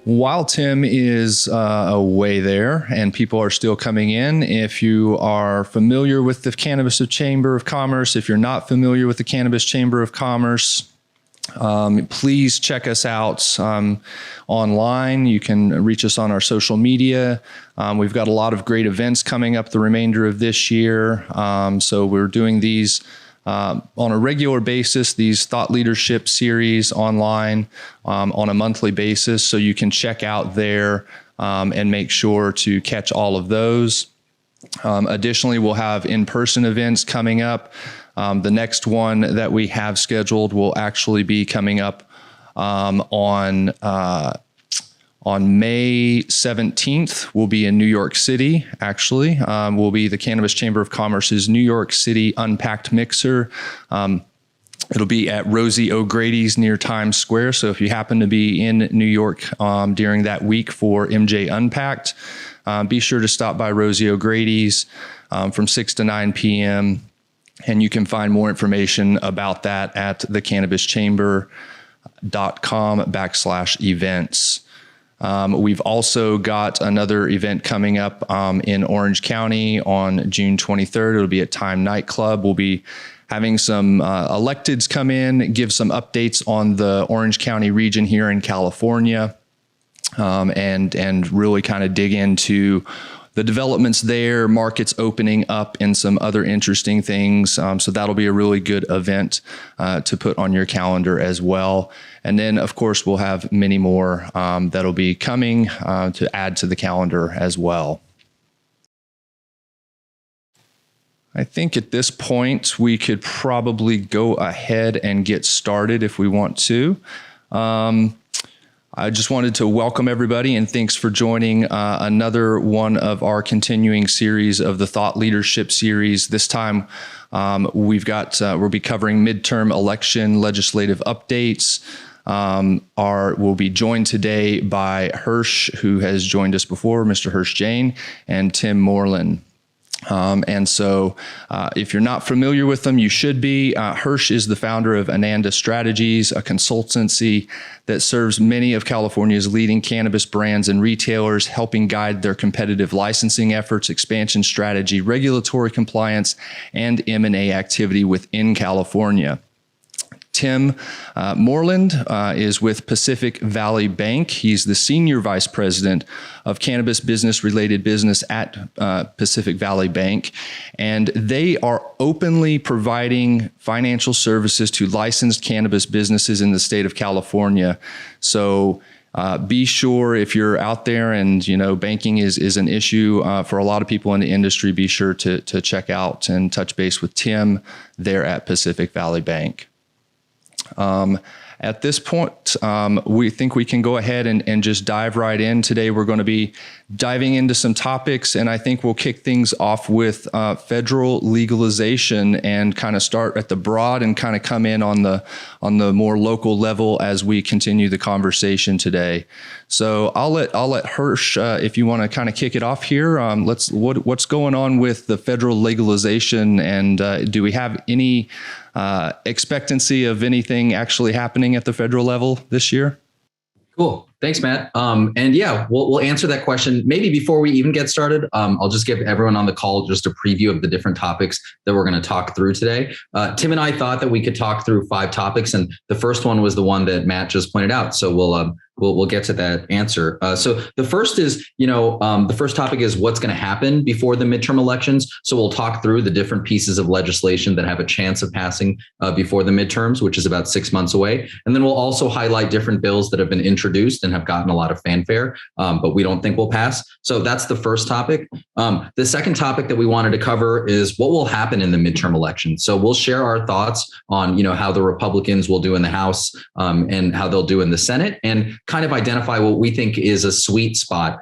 While Tim is away there and people are still coming in, if you are familiar with the Cannabis Chamber of Commerce, if you're not familiar with the Cannabis Chamber of Commerce, please check us out online. You can reach us on our social media. We've got a lot of great events coming up the remainder of this year. So we're doing these on a regular basis, these thought leadership series online on a monthly basis. So you can check out there and make sure to catch all of those. Additionally, we'll have in-person events coming up. The next one that we have scheduled will actually be coming up on May 17th. We'll be in New York City, actually. We'll be the Cannabis Chamber of Commerce's New York City Unpacked Mixer. It'll be at Rosie O'Grady's near Times Square. So if you happen to be in New York during that week for MJ Unpacked, be sure to stop by Rosie O'Grady's from 6 to 9 p.m. And you can find more information about that at thecannabischamber.com/events. We've also got another event coming up in Orange County on June 23rd. It'll be at Time Nightclub. We'll be having some electeds come in, give some updates on the Orange County region here in California, and really kind of dig into the developments there, markets opening up, and some other interesting things. So that'll be a really good event to put on your calendar as well. And then, of course, we'll have many more that'll be coming to add to the calendar as well. I think at this point, we could probably go ahead and get started if we want to. I just wanted to welcome everybody and thanks for joining another one of our continuing series of the Thought Leadership series. This time we'll be covering midterm election legislative updates. We'll be joined today by Hirsh, who has joined us before, Mr. Hirsh Jain, and Tim Morland. And so if you're not familiar with them, you should be. Hirsh is the founder of Ananda Strategies, a consultancy that serves many of California's leading cannabis brands and retailers, helping guide their competitive licensing efforts, expansion strategy, regulatory compliance, and M&A activity within California. Tim Morland is with Pacific Valley Bank. He's the Senior Vice President of Cannabis Business-Related Business at Pacific Valley Bank. And they are openly providing financial services to licensed cannabis businesses in the state of California. So be sure if you're out there and, banking is an issue for a lot of people in the industry, be sure to check out and touch base with Tim there at Pacific Valley Bank. At this point, we think we can go ahead and just dive right in. Today, we're going to be diving into some topics, and I think we'll kick things off with federal legalization and kind of start at the broad and kind of come in on the more local level as we continue the conversation today. So I'll let Hirsh, if you want to kind of kick it off here. What's going on with the federal legalization, and do we have any expectancy of anything actually happening at the federal level this year? Cool. Thanks, Matt. And yeah, we'll answer that question. Maybe before we even get started, I'll just give everyone on the call just a preview of the different topics that we're going to talk through today. Tim and I thought that we could talk through 5 topics, and the first one was the one that Matt just pointed out. So we'll get to that answer. So the first is, the first topic is what's going to happen before the midterm elections. So we'll talk through the different pieces of legislation that have a chance of passing before the midterms, which is about 6 months away. And then we'll also highlight different bills that have been introduced and have gotten a lot of fanfare, but we don't think will pass. So that's the first topic. The second topic that we wanted to cover is what will happen in the midterm election. So we'll share our thoughts on, how the Republicans will do in the House and how they'll do in the Senate, and kind of identify what we think is a sweet spot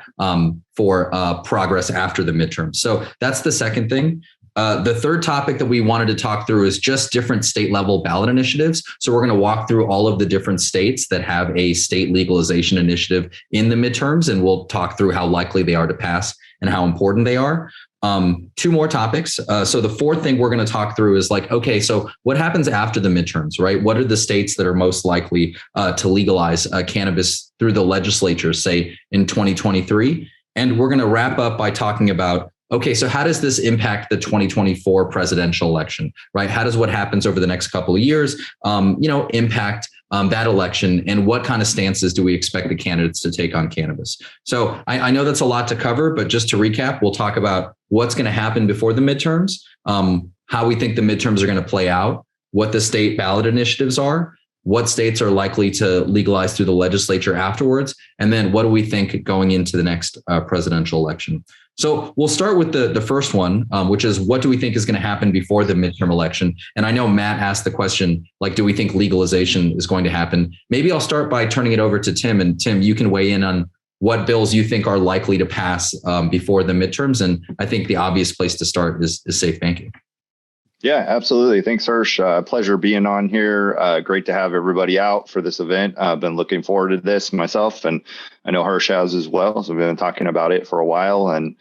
for progress after the midterm. So that's the second thing. The third topic that we wanted to talk through is just different state level ballot initiatives. So we're going to walk through all of the different states that have a state legalization initiative in the midterms, and we'll talk through how likely they are to pass and how important they are. Two more topics. So the fourth thing we're going to talk through is like, okay, so what happens after the midterms, right? What are the states that are most likely to legalize cannabis through the legislature, say in 2023? And we're going to wrap up by talking about, okay, so how does this impact the 2024 presidential election, right? How does what happens over the next couple of years, impact that election, and what kind of stances do we expect the candidates to take on cannabis? So I know that's a lot to cover, but just to recap, we'll talk about what's going to happen before the midterms, how we think the midterms are going to play out, what the state ballot initiatives are, what states are likely to legalize through the legislature afterwards, and then what do we think going into the next presidential election? So we'll start with the first one, which is what do we think is going to happen before the midterm election? And I know Matt asked the question, like, do we think legalization is going to happen? Maybe I'll start by turning it over to Tim. And Tim, you can weigh in on what bills you think are likely to pass before the midterms. And I think the obvious place to start is safe banking. Yeah, absolutely. Thanks, Hirsh. Pleasure being on here. Great to have everybody out for this event. I've been looking forward to this myself, and I know Hirsh has as well. So we've been talking about it for a while. And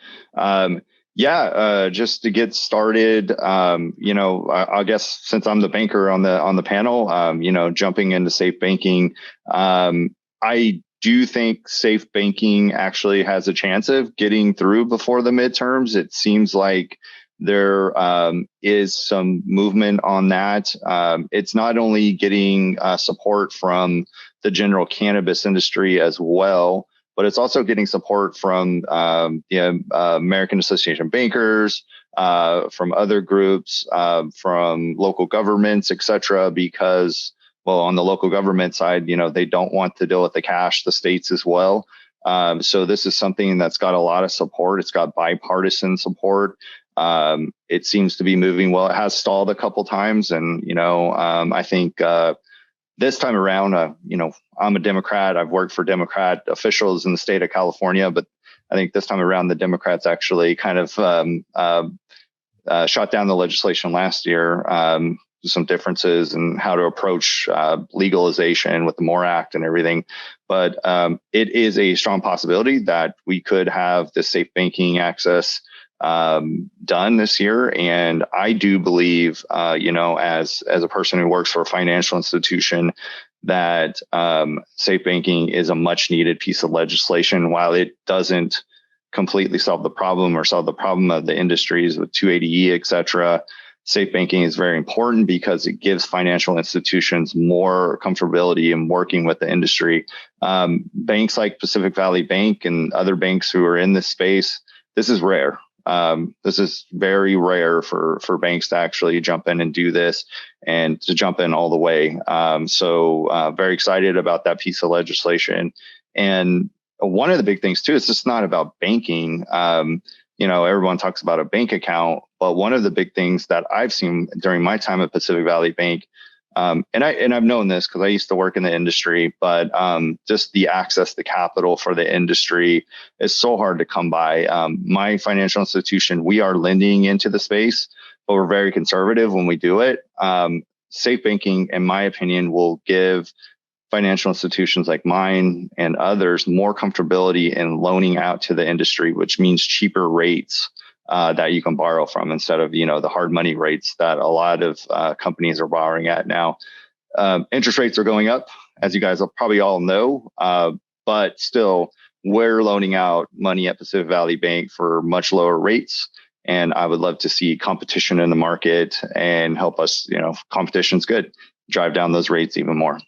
just to get started, I guess since I'm the banker on the panel, jumping into safe banking, I do think safe banking actually has a chance of getting through before the midterms. It seems like there is some movement on that. It's not only getting support from the general cannabis industry as well, but it's also getting support from the American Association of Bankers, from other groups, from local governments, et cetera, because, well, on the local government side, they don't want to deal with the cash, the states as well. So this is something that's got a lot of support. It's got bipartisan support. It seems to be moving well. It has stalled a couple times. And, I think this time around, I'm a Democrat. I've worked for Democrat officials in the state of California, but I think this time around, the Democrats actually kind of shot down the legislation last year. Some differences in how to approach legalization with the MORE Act and everything. But it is a strong possibility that we could have the safe banking access done this year. And I do believe, as a person who works for a financial institution, that safe banking is a much needed piece of legislation. While it doesn't completely solve the problem or solve the problem of the industries with 280E, et cetera, safe banking is very important because it gives financial institutions more comfortability in working with the industry. Banks like Pacific Valley Bank and other banks who are in this space, this is rare. This is very rare for banks to actually jump in and do this and to jump in all the way. So very excited about that piece of legislation. And one of the big things too, it's just not about banking. Everyone talks about a bank account, but one of the big things that I've seen during my time at Pacific Valley Bank, and I've known this because I used to work in the industry, but just the access to capital for the industry is so hard to come by. My financial institution, we are lending into the space, but we're very conservative when we do it. Safe banking, in my opinion, will give financial institutions like mine and others more comfortability in loaning out to the industry, which means cheaper rates that you can borrow from instead of, the hard money rates that a lot of companies are borrowing at now. Interest rates are going up, as you guys will probably all know, but still we're loaning out money at Pacific Valley Bank for much lower rates. And I would love to see competition in the market and help us, competition's good, drive down those rates even more.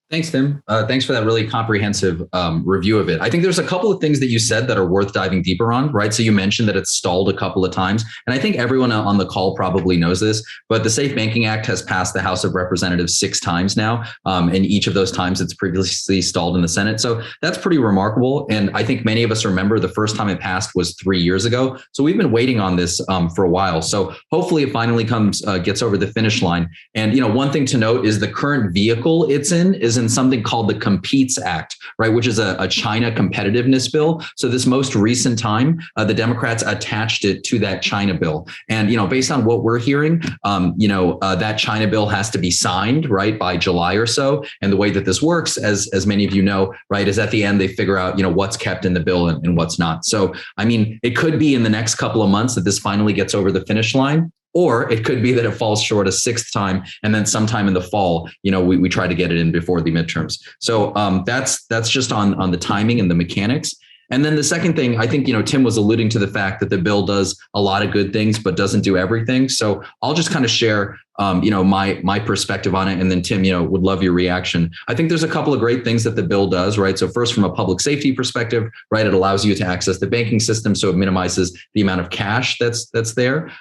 Thanks, Tim. Thanks for that really comprehensive review of it. I think there's a couple of things that you said that are worth diving deeper on, right? So you mentioned that it's stalled a couple of times. And I think everyone on the call probably knows this, but the Safe Banking Act has passed the House of Representatives 6 times now. And each of those times it's previously stalled in the Senate. So that's pretty remarkable. And I think many of us remember the first time it passed was 3 years ago. So we've been waiting on this for a while. So hopefully it finally gets over the finish line. And, one thing to note is the current vehicle it's in is in in something called the Competes Act, right, which is a China competitiveness bill. So this most recent time, the Democrats attached it to that China bill. And, based on what we're hearing, that China bill has to be signed, right, by July or so. And the way that this works, as many of you know, right, is at the end, they figure out, what's kept in the bill and what's not. So, I mean, it could be in the next couple of months that this finally gets over the finish line. Or it could be that it falls short a sixth time, and then sometime in the fall, we try to get it in before the midterms. So that's just on the timing and the mechanics. And then the second thing, I think, Tim was alluding to the fact that the bill does a lot of good things, but doesn't do everything. So I'll just kind of share, my perspective on it. And then Tim, would love your reaction. I think there's a couple of great things that the bill does, right? So first, from a public safety perspective, right, it allows you to access the banking system. So it minimizes the amount of cash that's there.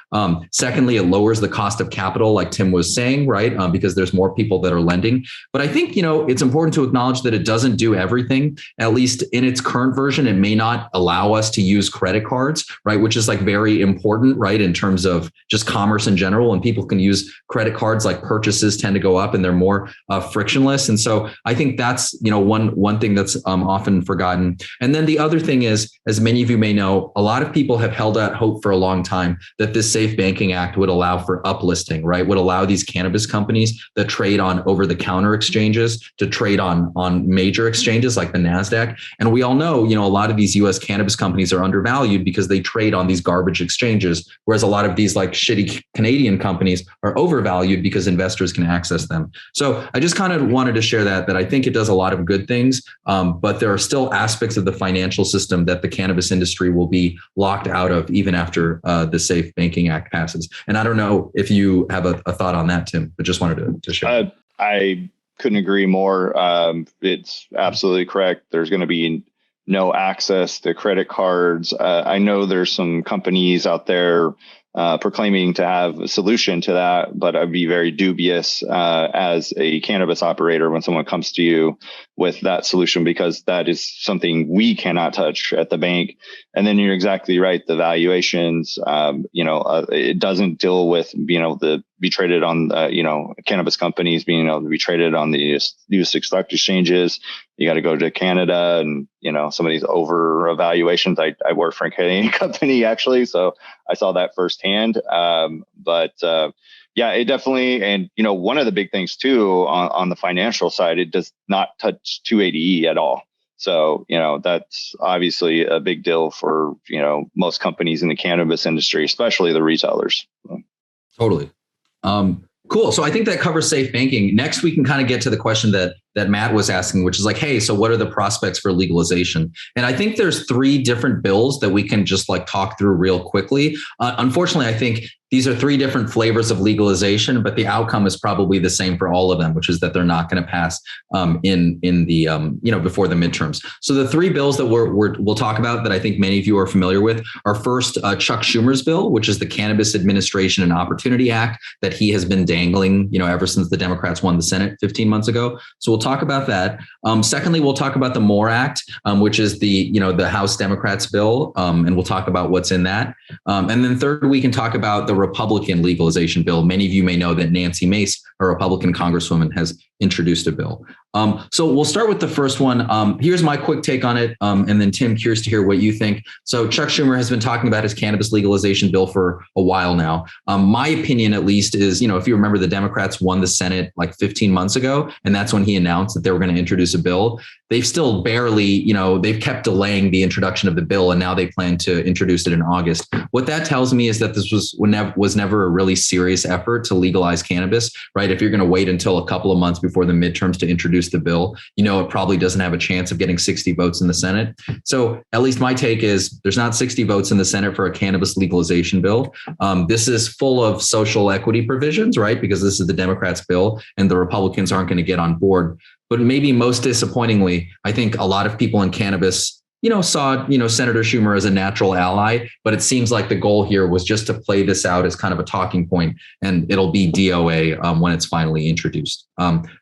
Secondly, it lowers the cost of capital, like Tim was saying, right? Because there's more people that are lending. But I think, it's important to acknowledge that it doesn't do everything. At least in its current version, it may not allow us to use credit cards, right? Which is like very important, right? In terms of just commerce in general, and people can use credit cards, like purchases tend to go up and they're more frictionless. And so I think that's, one thing that's often forgotten. And then the other thing is, as many of you may know, a lot of people have held out hope for a long time that this Safe Banking Act would allow for uplisting, right? Would allow these cannabis companies that trade on over-the-counter exchanges to trade on major exchanges like the NASDAQ. And we all know, a lot of these US cannabis companies are undervalued because they trade on these garbage exchanges, whereas a lot of these like shitty Canadian companies are overvalued because investors can access them. So I just kind of wanted to share that I think it does a lot of good things, but there are still aspects of the financial system that the cannabis industry will be locked out of even after the Safe Banking Act passes. And I don't know if you have a thought on that, Tim, but just wanted to share. I couldn't agree more. It's absolutely correct. There's going to be no access to credit cards. I know there's some companies out there proclaiming to have a solution to that, but I'd be very dubious as a cannabis operator when someone comes to you with that solution, because that is something we cannot touch at the bank. And then you're exactly right. The valuations, it doesn't deal with, be traded on, cannabis companies being able to be traded on the US stock exchanges. You got to go to Canada and, some of these over evaluations. I work for a Canadian company actually, so I saw that firsthand. Yeah, it definitely, and one of the big things too on the financial side, it does not touch 280E at all. So, that's obviously a big deal for, most companies in the cannabis industry, especially the retailers. Totally. Cool. So I think that covers safe banking. Next, we can kind of get to the question that Matt was asking, which is like, hey, so what are the prospects for legalization? And I think there's 3 different bills that we can just like talk through real quickly. Unfortunately, I think these are 3 different flavors of legalization, but the outcome is probably the same for all of them, which is that they're not going to pass in the before the midterms. So the 3 bills that we'll talk about that I think many of you are familiar with are first Chuck Schumer's bill, which is the Cannabis Administration and Opportunity Act that he has been dangling, ever since the Democrats won the Senate 15 months ago. So we'll talk about that. Secondly, we'll talk about the MORE Act, which is the House Democrats bill, and we'll talk about what's in that. And then third, we can talk about the Republican legalization bill. Many of you may know that Nancy Mace, a Republican congresswoman, has introduced a bill. So we'll start with the first one. Here's my quick take on it. And then Tim, curious to hear what you think. So Chuck Schumer has been talking about his cannabis legalization bill for a while now. My opinion, at least, is, if you remember, the Democrats won the Senate like 15 months ago, and that's when he announced that they were going to introduce a bill. They've still barely, they've kept delaying the introduction of the bill, and now they plan to introduce it in August. What that tells me is that this was never a really serious effort to legalize cannabis, right? If you're going to wait until a couple of months before the midterms to introduce the bill, it probably doesn't have a chance of getting 60 votes in the Senate. So at least my take is there's not 60 votes in the Senate for a cannabis legalization bill. This is full of social equity provisions, right? Because this is the Democrats' bill and the Republicans aren't going to get on board. But maybe most disappointingly, I think a lot of people in cannabis saw, Senator Schumer as a natural ally, but it seems like the goal here was just to play this out as kind of a talking point, and it'll be DOA when it's finally introduced.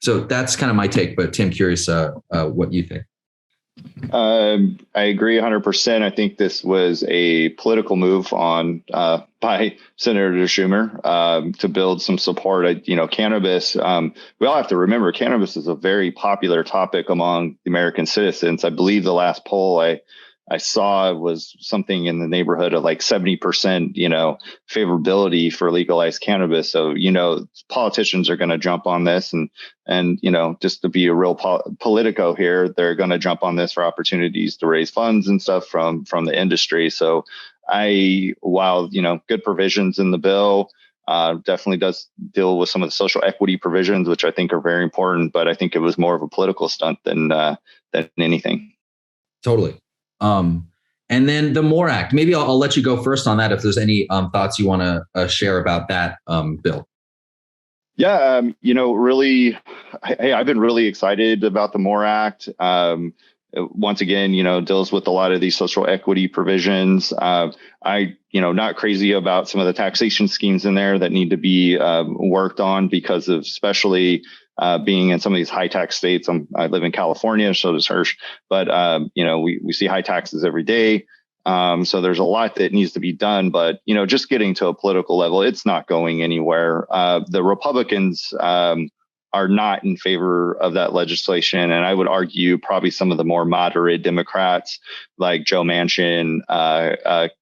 So that's kind of my take, but Tim, curious what you think. I agree 100%. I think this was a political move on by Senator Schumer to build some support. Cannabis. We all have to remember cannabis is a very popular topic among the American citizens. I believe the last poll I saw was something in the neighborhood of like 70%, favorability for legalized cannabis. So, politicians are going to jump on this and, just to be a real politico here, they're going to jump on this for opportunities to raise funds and stuff from the industry. So while, good provisions in the bill, definitely does deal with some of the social equity provisions, which I think are very important, but I think it was more of a political stunt than anything. Totally. And then the MORE Act, maybe I'll let you go first on that if there's any thoughts you want to share about that bill. Yeah, really, I've been really excited about the MORE Act. Once again, deals with a lot of these social equity provisions. Not crazy about some of the taxation schemes in there that need to be worked on because of especially being in some of these high tax states. I live in California, so does Hirsh, but we see high taxes every day. So there's a lot that needs to be done, but just getting to a political level, it's not going anywhere. The Republicans are not in favor of that legislation, and I would argue probably some of the more moderate Democrats like Joe Manchin,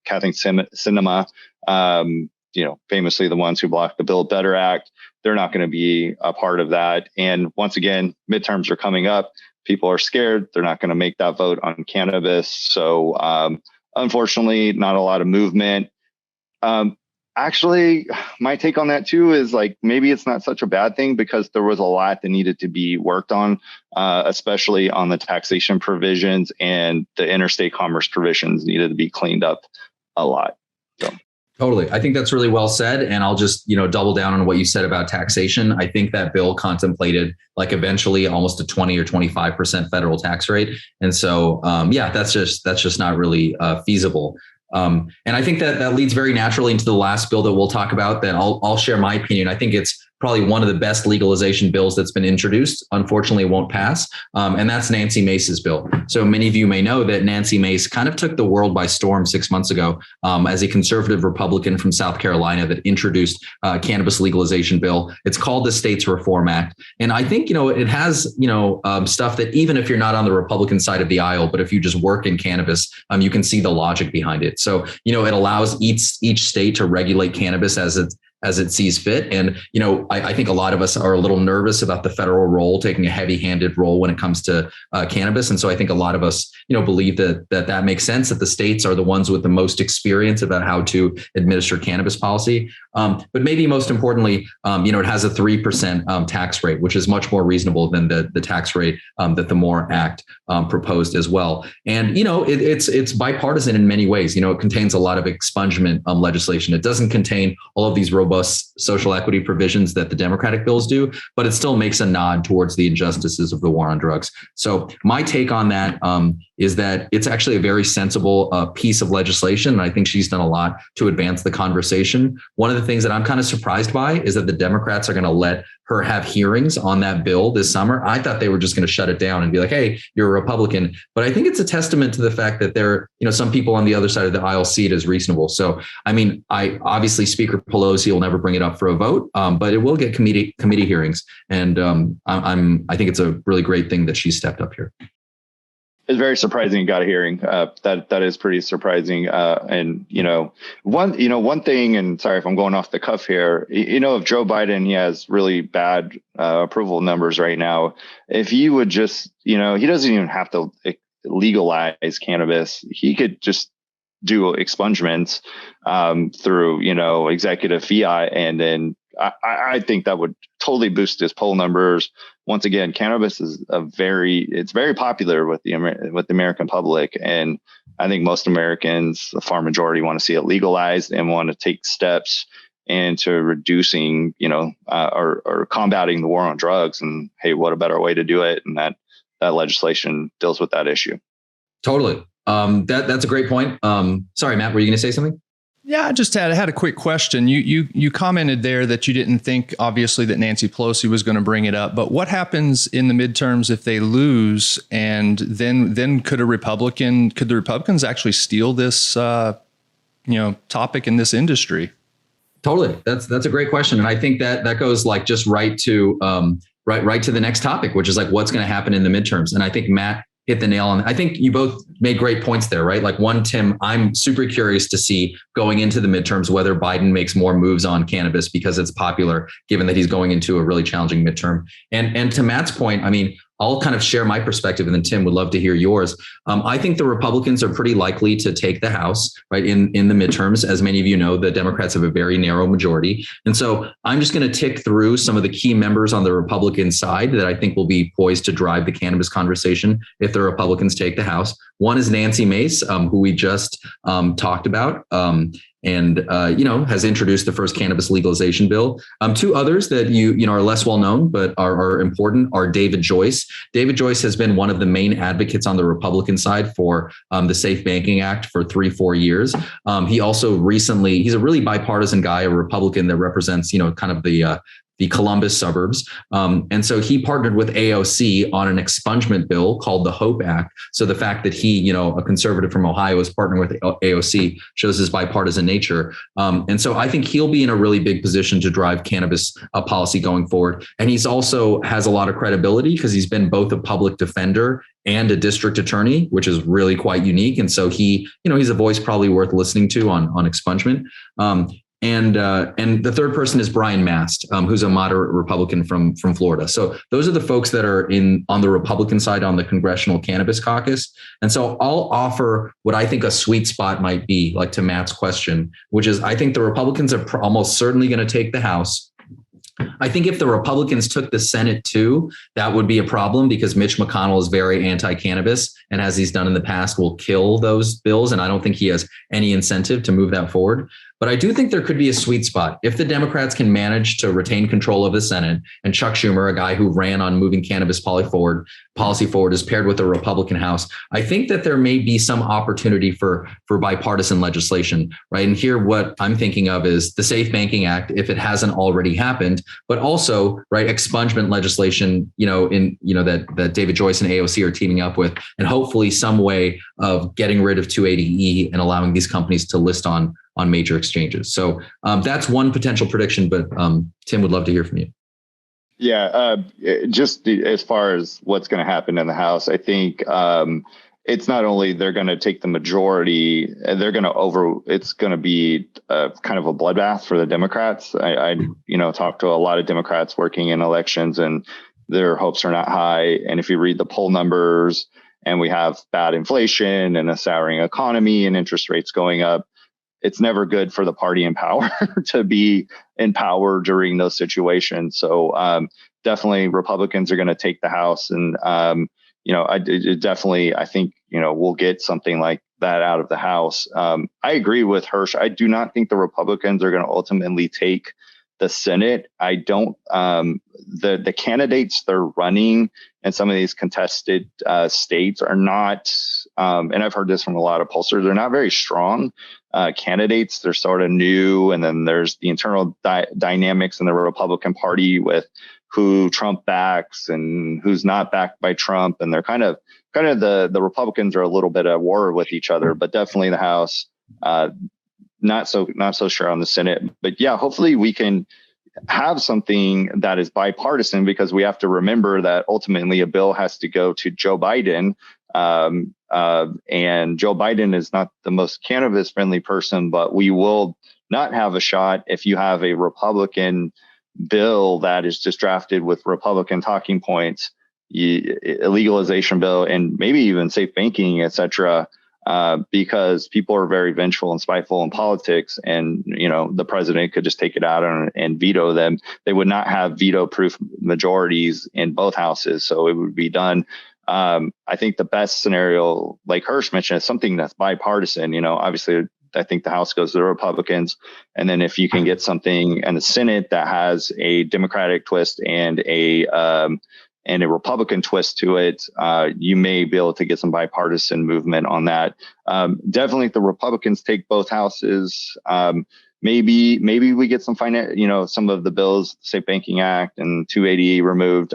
Kathleen Sinema, famously the ones who blocked the Build Better Act. They're not going to be a part of that. And once again, midterms are coming up. People are scared. They're not going to make that vote on cannabis. So unfortunately, not a lot of movement. Actually, my take on that too is like maybe it's not such a bad thing because there was a lot that needed to be worked on, especially on the taxation provisions, and the interstate commerce provisions needed to be cleaned up a lot. So. Totally. I think that's really well said. And I'll just, double down on what you said about taxation. I think that bill contemplated like eventually almost a 20 or 25% federal tax rate. And so, that's just not really feasible. And I think that leads very naturally into the last bill that we'll talk about. That I'll share my opinion. I think it's probably one of the best legalization bills that's been introduced. Unfortunately, it won't pass. And that's Nancy Mace's bill. So many of you may know that Nancy Mace kind of took the world by storm 6 months ago as a conservative Republican from South Carolina that introduced cannabis legalization bill. It's called the States Reform Act. And I think, it has, stuff that even if you're not on the Republican side of the aisle, but if you just work in cannabis, you can see the logic behind it. So, it allows each state to regulate cannabis as it sees fit. And, I think a lot of us are a little nervous about the federal role, taking a heavy-handed role when it comes to cannabis. And so I think a lot of us, believe that makes sense, that the states are the ones with the most experience about how to administer cannabis policy. But maybe most importantly, it has a 3% tax rate, which is much more reasonable than the tax rate that the MORE Act proposed as well. And, it's bipartisan in many ways. It contains a lot of expungement legislation. It doesn't contain all of these robust social equity provisions that the Democratic bills do, but it still makes a nod towards the injustices of the war on drugs. So my take on that is that it's actually a very sensible piece of legislation. And I think she's done a lot to advance the conversation. One of the things that I'm kind of surprised by is that the Democrats are going to let her have hearings on that bill this summer. I thought they were just going to shut it down and be like, hey, you're a Republican. But I think it's a testament to the fact that there, some people on the other side of the aisle see it as reasonable. So, I obviously Speaker Pelosi will never bring it up for a vote, but it will get committee hearings. And I think it's a really great thing that she stepped up here. It's very surprising you got a hearing. That is pretty surprising. And one thing, and sorry if I'm going off the cuff here, if Joe Biden, he has really bad approval numbers right now. If he would just, he doesn't even have to legalize cannabis. He could just do expungements through, executive fiat, and then I think that would totally boost his poll numbers. Once again, cannabis is it's very popular with the American public. And I think most Americans, the far majority, want to see it legalized and want to take steps into reducing, or combating the war on drugs. And hey, what a better way to do it? And that legislation deals with that issue. Totally. That's a great point. Sorry, Matt, were you going to say something? Yeah, I just had a quick question. You commented there that you didn't think, obviously, that Nancy Pelosi was going to bring it up. But what happens in the midterms if they lose? And then could the Republicans actually steal this topic in this industry? Totally, that's a great question, and I think that goes like just right to the next topic, which is like what's going to happen in the midterms. And I think Matt hit the nail on. I think you both made great points there, right? Like one, Tim, I'm super curious to see going into the midterms whether Biden makes more moves on cannabis because it's popular, given that he's going into a really challenging midterm. And to Matt's point, I mean, I'll kind of share my perspective, and then Tim would love to hear yours. I think the Republicans are pretty likely to take the House, right, in the midterms. As many of you know, the Democrats have a very narrow majority. And so I'm just going to tick through some of the key members on the Republican side that I think will be poised to drive the cannabis conversation if the Republicans take the House. One is Nancy Mace, who we just talked about. And has introduced the first cannabis legalization bill. Two others that are less well known but are important are David Joyce. David Joyce has been one of the main advocates on the Republican side for the Safe Banking Act for 3-4 years. He also he's a really bipartisan guy, a Republican that represents kind of the Columbus suburbs. And so he partnered with AOC on an expungement bill called the HOPE Act. So the fact that he, a conservative from Ohio, is partnering with AOC shows his bipartisan nature. And so I think he'll be in a really big position to drive cannabis policy going forward. And he's also has a lot of credibility because he's been both a public defender and a district attorney, which is really quite unique. And so he's a voice probably worth listening to on expungement. And the third person is Brian Mast, who's a moderate Republican from Florida. So those are the folks that are on the Republican side on the Congressional Cannabis Caucus. And so I'll offer what I think a sweet spot might be, like to Matt's question, which is I think the Republicans are almost certainly going to take the House. I think if the Republicans took the Senate too, that would be a problem because Mitch McConnell is very anti-cannabis and, as he's done in the past, will kill those bills. And I don't think he has any incentive to move that forward. But I do think there could be a sweet spot. If the Democrats can manage to retain control of the Senate and Chuck Schumer, a guy who ran on moving cannabis policy forward, is paired with a Republican House, I think that there may be some opportunity for bipartisan legislation, right? And here what I'm thinking of is the Safe Banking Act, if it hasn't already happened, but also, right, expungement legislation, that David Joyce and AOC are teaming up with, and hopefully some way of getting rid of 280E and allowing these companies to list on major exchanges. So that's one potential prediction, but Tim, would love to hear from you. Yeah, just as far as what's going to happen in the House, I think it's not only they're going to take the majority, they're going to it's going to be kind of a bloodbath for the Democrats. I talked to a lot of Democrats working in elections, and their hopes are not high. And if you read the poll numbers, and we have bad inflation and a souring economy and interest rates going up, it's never good for the party in power to be in power during those situations. So definitely Republicans are going to take the House. And, I think, we'll get something like that out of the House. I agree with Hirsh. I do not think the Republicans are going to ultimately take the Senate. I don't, the candidates they're running in some of these contested states are not, and I've heard this from a lot of pollsters, they're not very strong candidates. They're sort of new. And then there's the internal dynamics in the Republican Party with who Trump backs and who's not backed by Trump. And they're kind of the Republicans are a little bit at war with each other, but definitely the House, not so sure on the Senate. But yeah, hopefully we can have something that is bipartisan, because we have to remember that ultimately a bill has to go to Joe Biden. And Joe Biden is not the most cannabis friendly person, but we will not have a shot if you have a Republican bill that is just drafted with Republican talking points, a legalization bill, and maybe even safe banking, et cetera. Because people are very vengeful and spiteful in politics, and the president could just take it out and veto them. They would not have veto-proof majorities in both houses, so it would be done. I think the best scenario, like Hirsh mentioned, is something that's bipartisan. Obviously, I think the House goes to the Republicans, and then if you can get something in the Senate that has a Democratic twist and a and a Republican twist to it, you may be able to get some bipartisan movement on that. Definitely, if the Republicans take both houses, maybe we get some some of the bills, Safe Banking Act and 280E removed.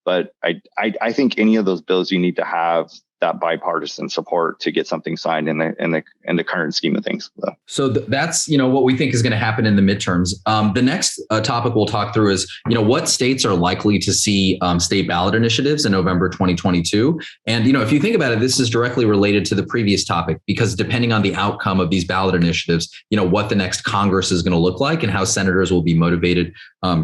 But I think any of those bills, you need to have that bipartisan support to get something signed in the current scheme of things. So that's what we think is going to happen in the midterms. The next topic we'll talk through is what states are likely to see state ballot initiatives in November 2022. And if you think about it, this is directly related to the previous topic, because depending on the outcome of these ballot initiatives, what the next Congress is going to look like and how senators will be motivated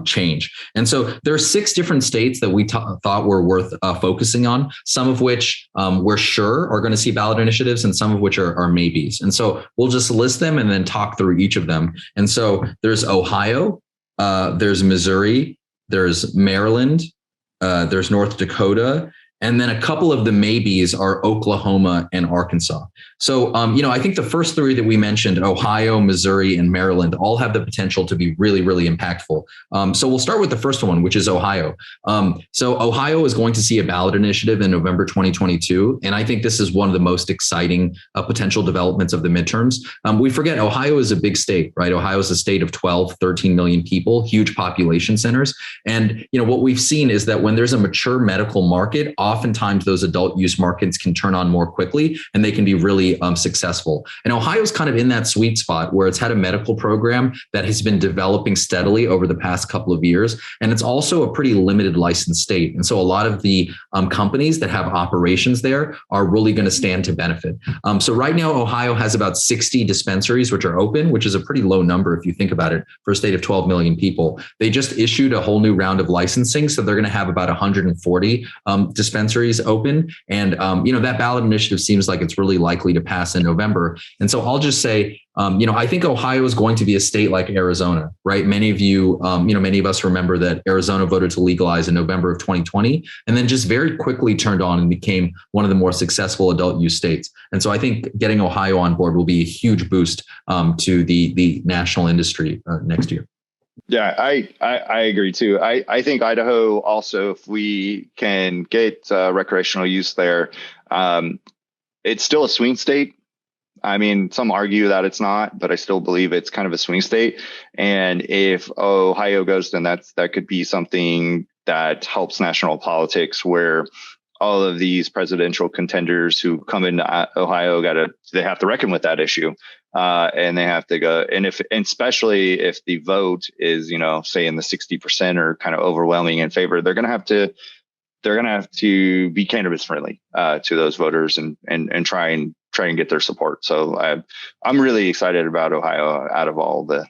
change. And so there are 6 different states that we thought were worth focusing on, some of which we're sure are going to see ballot initiatives and some of which are maybes. And so we'll just list them and then talk through each of them. And so there's Ohio, there's Missouri, there's Maryland, there's North Dakota, and then a couple of the maybes are Oklahoma and Arkansas. So, I think the first 3 that we mentioned, Ohio, Missouri, and Maryland, all have the potential to be really, really impactful. So we'll start with the first one, which is Ohio. So Ohio is going to see a ballot initiative in November 2022. And I think this is one of the most exciting potential developments of the midterms. We forget Ohio is a big state, right? Ohio is a state of 12, 13 million people, huge population centers. And, what we've seen is that when there's a mature medical market, oftentimes those adult use markets can turn on more quickly and they can be really successful. And Ohio's kind of in that sweet spot where it's had a medical program that has been developing steadily over the past couple of years. And it's also a pretty limited license state. And so a lot of the companies that have operations there are really going to stand to benefit. So right now, Ohio has about 60 dispensaries, which are open, which is a pretty low number if you think about it for a state of 12 million people. They just issued a whole new round of licensing. So they're going to have about 140 dispensaries open. And, that ballot initiative seems like it's really likely to pass in November. And so I'll just say, I think Ohio is going to be a state like Arizona, right? Many of you, many of us remember that Arizona voted to legalize in November of 2020, and then just very quickly turned on and became one of the more successful adult use states. And so I think getting Ohio on board will be a huge boost to the national industry next year. Yeah, I agree too. I think Idaho also, if we can get recreational use there, it's still a swing state. I mean, some argue that it's not, but I still believe it's kind of a swing state. And if Ohio goes, then that could be something that helps national politics, where all of these presidential contenders who come into Ohio they have to reckon with that issue. And they have to go. And especially if the vote is, say in the 60% or kind of overwhelming in favor, they're going to have to be cannabis friendly to those voters and try and get their support. So I'm really excited about Ohio out of all the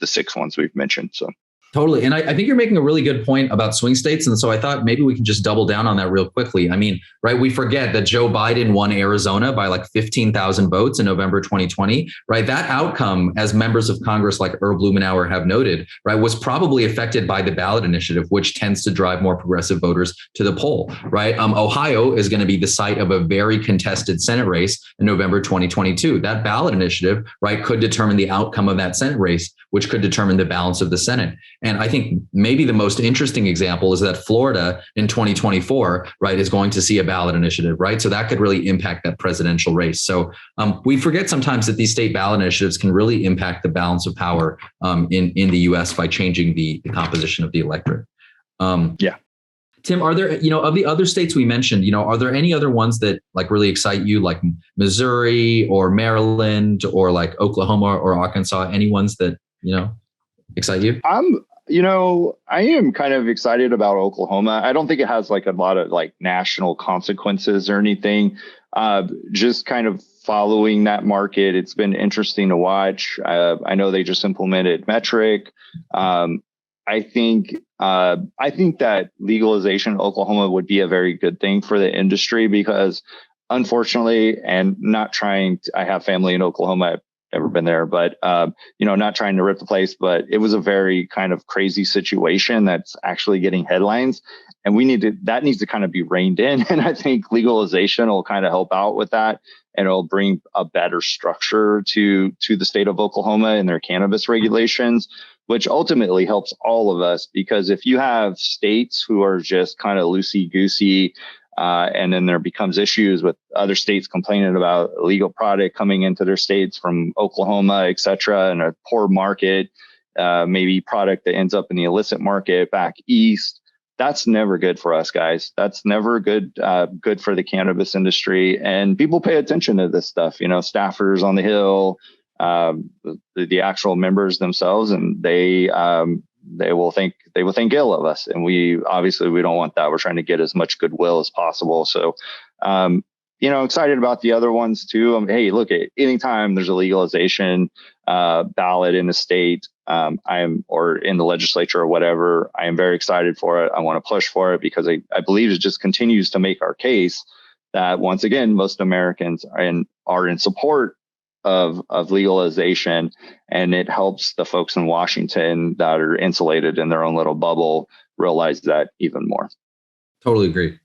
6 ones we've mentioned. So. Totally. And I think you're making a really good point about swing states. And so I thought maybe we can just double down on that real quickly. I mean, right, we forget that Joe Biden won Arizona by like 15,000 votes in November 2020, right? That outcome, as members of Congress like Herb Lumenauer have noted, right, was probably affected by the ballot initiative, which tends to drive more progressive voters to the poll, right? Ohio is going to be the site of a very contested Senate race in November 2022. That ballot initiative, right, could determine the outcome of that Senate race, which could determine the balance of the Senate. And I think maybe the most interesting example is that Florida in 2024, right, is going to see a ballot initiative, right? So that could really impact that presidential race. So we forget sometimes that these state ballot initiatives can really impact the balance of power in the U.S. by changing the composition of the electorate. Yeah. Tim, are there, of the other states we mentioned, are there any other ones that like really excite you, like Missouri or Maryland or like Oklahoma or Arkansas? Any ones that, excite you? I am kind of excited about Oklahoma. I don't think it has like a lot of like national consequences or anything. Just kind of following that market. It's been interesting to watch. I know they just implemented metric. I think that legalization in Oklahoma would be a very good thing for the industry, because unfortunately, and I have family in Oklahoma. I've never been there, but, not trying to rip the place, but it was a very kind of crazy situation that's actually getting headlines, and that needs to kind of be reined in. And I think legalization will kind of help out with that, and it'll bring a better structure to the state of Oklahoma and their cannabis regulations. which ultimately helps all of us, because if you have states who are just kind of loosey-goosey, and then there becomes issues with other states complaining about illegal product coming into their states from Oklahoma, et cetera, and a poor market, maybe product that ends up in the illicit market back east. That's never good for us, guys. That's never good for the cannabis industry. And people pay attention to this stuff, staffers on the Hill, the actual members themselves, and they will think ill of us. And we don't want that. We're trying to get as much goodwill as possible. So, excited about the other ones too. Hey, look, anytime there's a legalization ballot in the state, or in the legislature or whatever, I am very excited for it. I want to push for it because I believe it just continues to make our case that, once again, most Americans are in support of legalization, and it helps the folks in Washington that are insulated in their own little bubble realize that even more. Totally agree.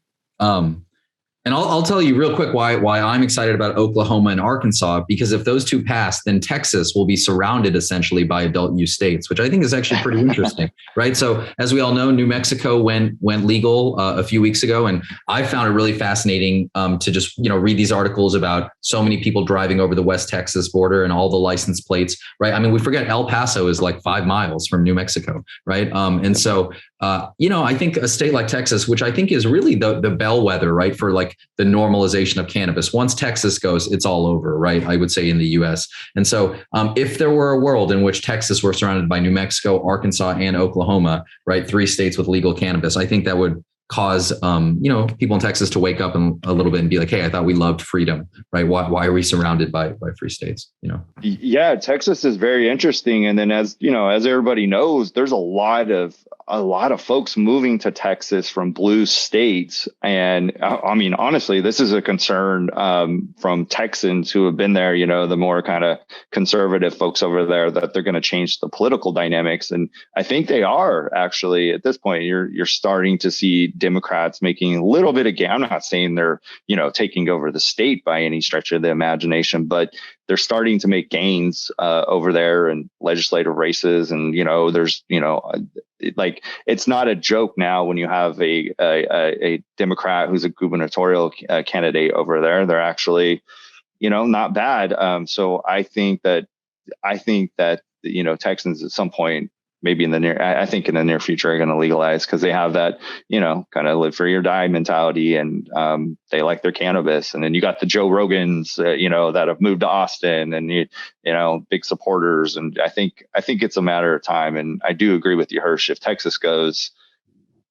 And I'll tell you real quick why I'm excited about Oklahoma and Arkansas, because if those two pass, then Texas will be surrounded essentially by adult use states, which I think is actually pretty interesting, right? So as we all know, New Mexico went legal a few weeks ago, and I found it really fascinating to just read these articles about so many people driving over the West Texas border and all the license plates, right? I mean, we forget El Paso is like 5 miles from New Mexico, right? And so I think a state like Texas, which I think is really the bellwether, right, for like the normalization of cannabis. Once Texas goes, it's all over, right? I would say in the US. And so if there were a world in which Texas were surrounded by New Mexico, Arkansas, and Oklahoma, right, 3 states with legal cannabis, I think that would cause people in Texas to wake up a little bit and be like, hey, I thought we loved freedom, right? Why are we surrounded by free states? Yeah, Texas is very interesting. And then as everybody knows, there's a lot of folks moving to Texas from blue states. And I mean, honestly, this is a concern from Texans who have been there, the more kind of conservative folks over there, that they're going to change the political dynamics. And I think they are actually at this point. You're starting to see Democrats making a little bit of gain. I'm not saying they're, taking over the state by any stretch of the imagination, but they're starting to make gains over there in legislative races. And, there's, like, it's not a joke now when you have a Democrat who's a gubernatorial candidate over there. They're actually, not bad. So I think that, Texans at some point, maybe in the near future, are going to legalize, because they have that, kind of live free or die mentality, and they like their cannabis. And then you got the Joe Rogans, that have moved to Austin, and big supporters. And I think it's a matter of time. And I do agree with you, Hirsh. If Texas goes,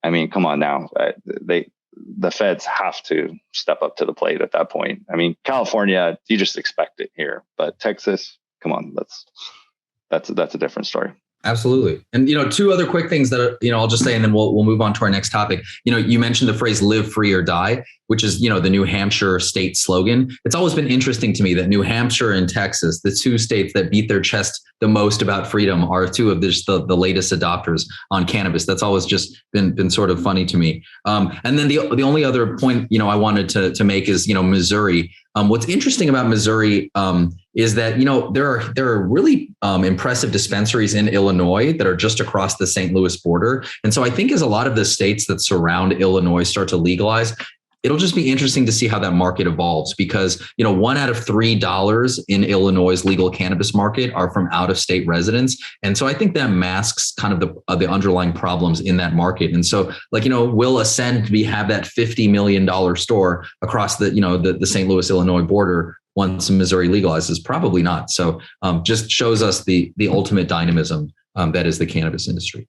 I mean, come on now, the feds have to step up to the plate at that point. I mean, California, you just expect it here, but Texas, come on, that's a different story. Absolutely. And, 2 other quick things that, I'll just say, and then we'll move on to our next topic. You mentioned the phrase live free or die, which is, the New Hampshire state slogan. It's always been interesting to me that New Hampshire and Texas, the 2 states that beat their chest the most about freedom, are 2 of the latest adopters on cannabis. That's always just been sort of funny to me. And then the only other point, I wanted to make is, Missouri. What's interesting about Missouri is that, there are really impressive dispensaries in Illinois that are just across the St. Louis border. And so I think as a lot of the states that surround Illinois start to legalize, it'll just be interesting to see how that market evolves, because, 1 out of $3 in Illinois' legal cannabis market are from out-of-state residents. And so I think that masks kind of the underlying problems in that market. And so, will Ascend have that $50 million store across the St. Louis, Illinois border once Missouri legalizes? Probably not. So just shows us the ultimate dynamism that is the cannabis industry.